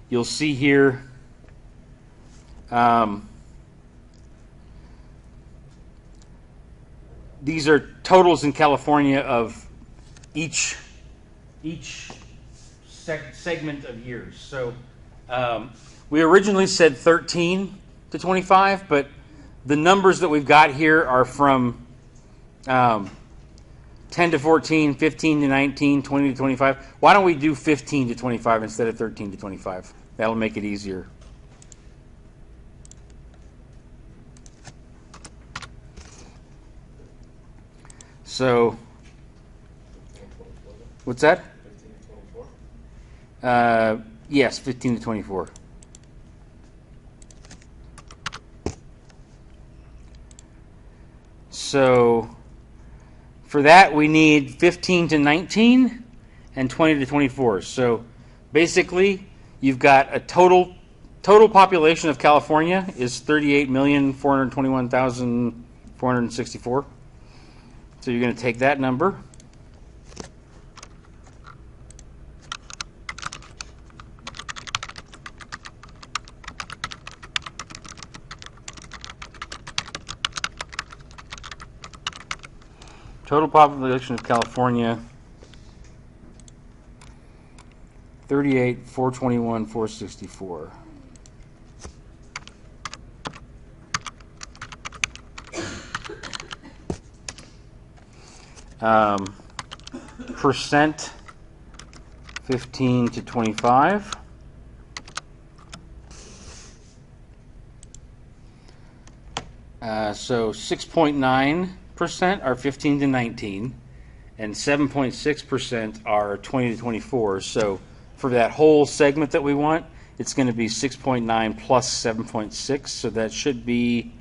you'll see here these are totals in California of each segment of years. So we originally said 13 to 25, but the numbers that we've got here are from 10 to 14, 15 to 19, 20 to 25. Why don't we do 15 to 25 instead of 13 to 25? That'll make it easier. So, what's that? 15 to 24? Yes, 15 to 24. So, for that we need 15 to 19 and 20 to 24. So, basically, you've got a total population of California is 38,421,464. So you're going to take that number, total population of California, 38,421,464. Percent 15 to 25. So 6.9% are 15 to 19, and 7.6% are 20 to 24. So for that whole segment that we want, it's going to be 6.9 plus 7.6. So that should be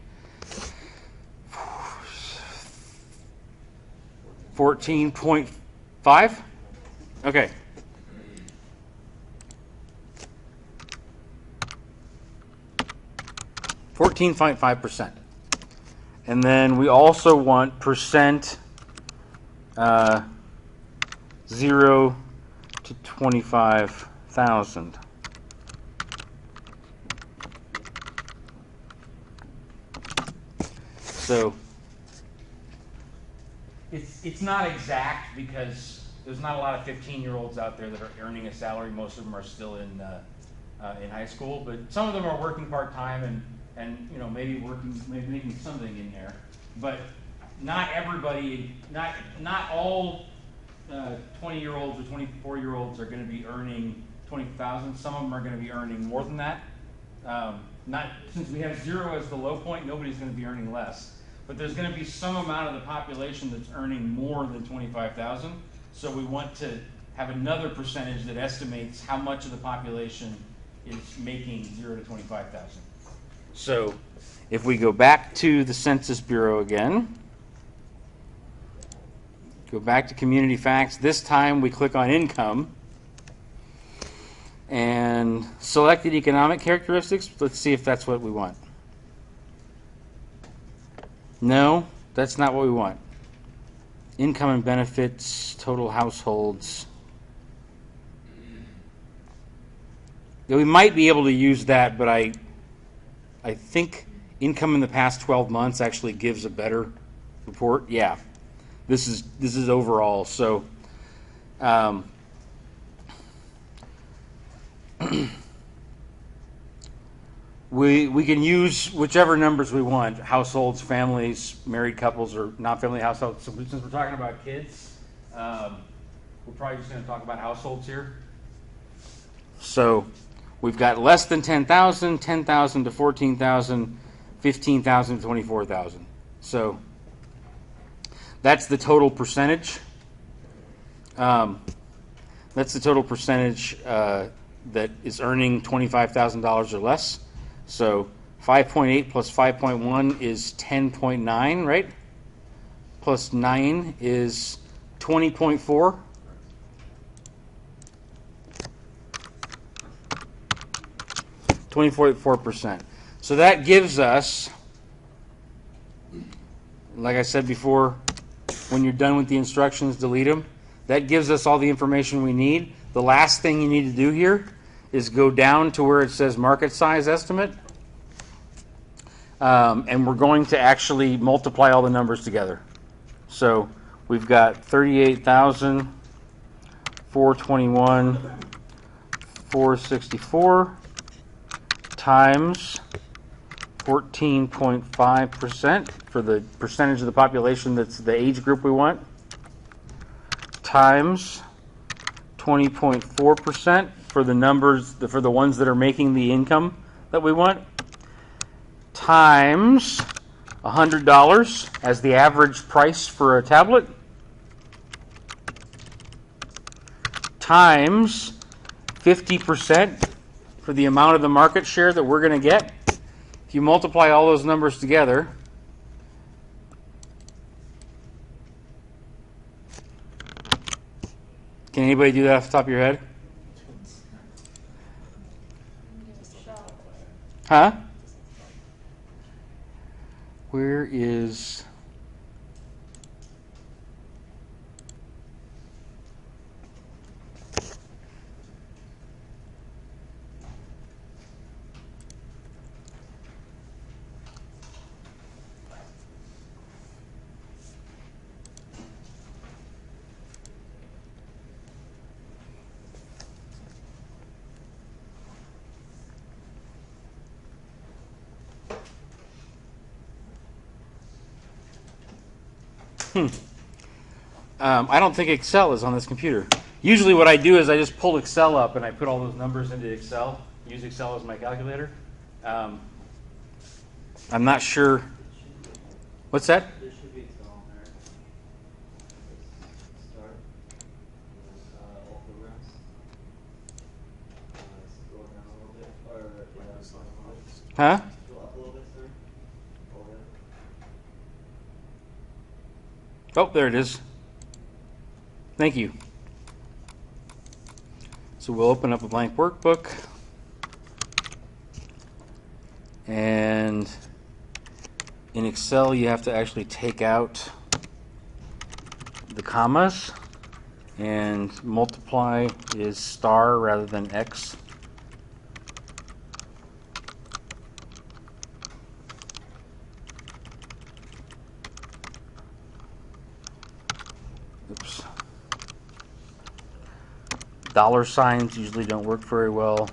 14.5? Okay. %. And then we also want percent 0 to 25,000. So it's not exact because there's not a lot of 15-year-olds out there that are earning a salary. Most of them are still in high school, but some of them are working part-time and you know maybe making something in there. But not everybody, not all 20-year-olds or 24-year-olds are going to be earning 20,000. Some of them are going to be earning more than that. Not since we have 0 as the low point, nobody's going to be earning less. But there's going to be some amount of the population that's earning more than 25,000. So we want to have another percentage that estimates how much of the population is making 0 to 25,000. So if we go back to the Census Bureau again, go back to Community Facts. This time we click on income. And selected economic characteristics. Let's see if that's what we want. No, that's not what we want. Income and benefits, total households. Yeah, we might be able to use that, but I think income in the past 12 months actually gives a better report. Yeah, this is overall. So we can use whichever numbers we want: households, families, married couples, or non-family households. So since we're talking about kids, we're probably just going to talk about households here. So we've got less than 10,000, 10,000 to 14,000, 15,000 to 24,000. So that's the total percentage. That's the total percentage that is earning $25,000 or less. So 5.8 plus 5.1 is 10.9, right? Plus 9 is 20.4. %. So that gives us, like I said before, when you're done with the instructions, delete them. That gives us all the information we need. The last thing you need to do here is go down to where it says market size estimate. And we're going to actually multiply all the numbers together. So we've got 38,000, 421, 464 times 14.5% for the percentage of the population that's the age group we want, times 20.4% for the numbers, for the ones that are making the income that we want, times $100 as the average price for a tablet, times 50% for the amount of the market share that we're going to get. If you multiply all those numbers together, can anybody do that off the top of your head? Huh? Where is... I don't think Excel is on this computer. Usually what I do is I just pull Excel up and I put all those numbers into Excel, use Excel as my calculator. I'm not sure. What's that? There should be Excel on there. Start. All programs. Scroll down a little bit. Or, Huh? scroll up a little bit, sir. Oh, yeah. Oh, there it is. Thank you. So we'll open up a blank workbook. And in Excel, you have to actually take out the commas. And multiply is star rather than X. Oops. Dollar signs usually don't work very well.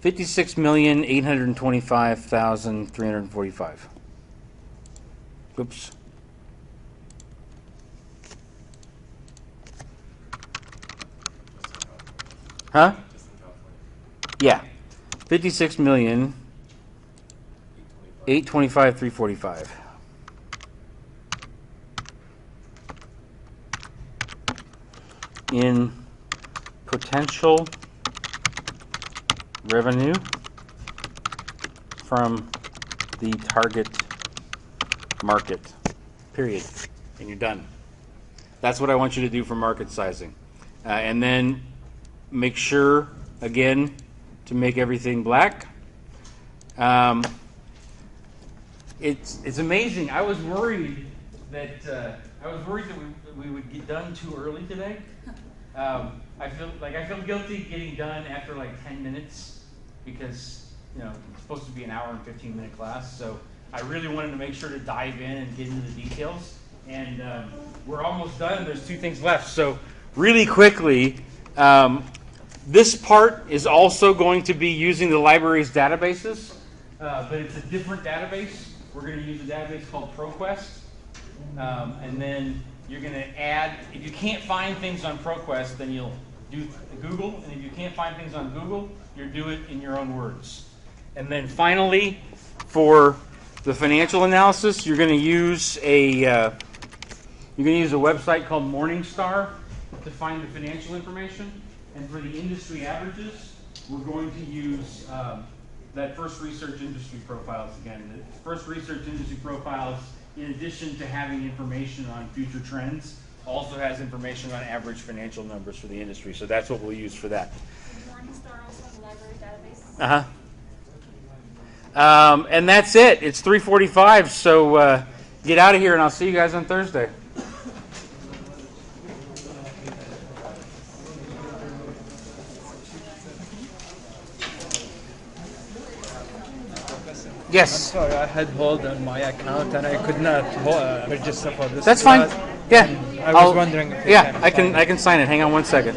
$56,825,345. Oops. Huh? Yeah. 56,825,345. In potential revenue from the target market, period, and you're done. That's what I want you to do for market sizing. And then make sure, again, to make everything black. It's amazing. I was worried that we would get done too early today. I feel guilty getting done after like 10 minutes because it's supposed to be an hour and 15-minute class. So I really wanted to make sure to dive in and get into the details. And we're almost done. There's 2 things left. So really quickly, this part is also going to be using the library's databases, but it's a different database. We're going to use a database called ProQuest. And then you're going to add, if you can't find things on ProQuest, then you'll do Google. And if you can't find things on Google, you'll do it in your own words. And then finally, for the financial analysis, you're going to use a website called Morningstar to find the financial information. And for the industry averages, we're going to use that First Research Industry Profiles again. The First Research Industry Profiles, in addition to having information on future trends, also has information on average financial numbers for the industry. So that's what we'll use for that. Morningstar also has a library database? And that's it. It's 3:45, so get out of here, and I'll see you guys on Thursday. Yes. I'm sorry, I had hold on my account and I could not register for this. That's fine. class. Yeah. I was wondering if you Yeah, can I sign it. can sign it. Hang on one second.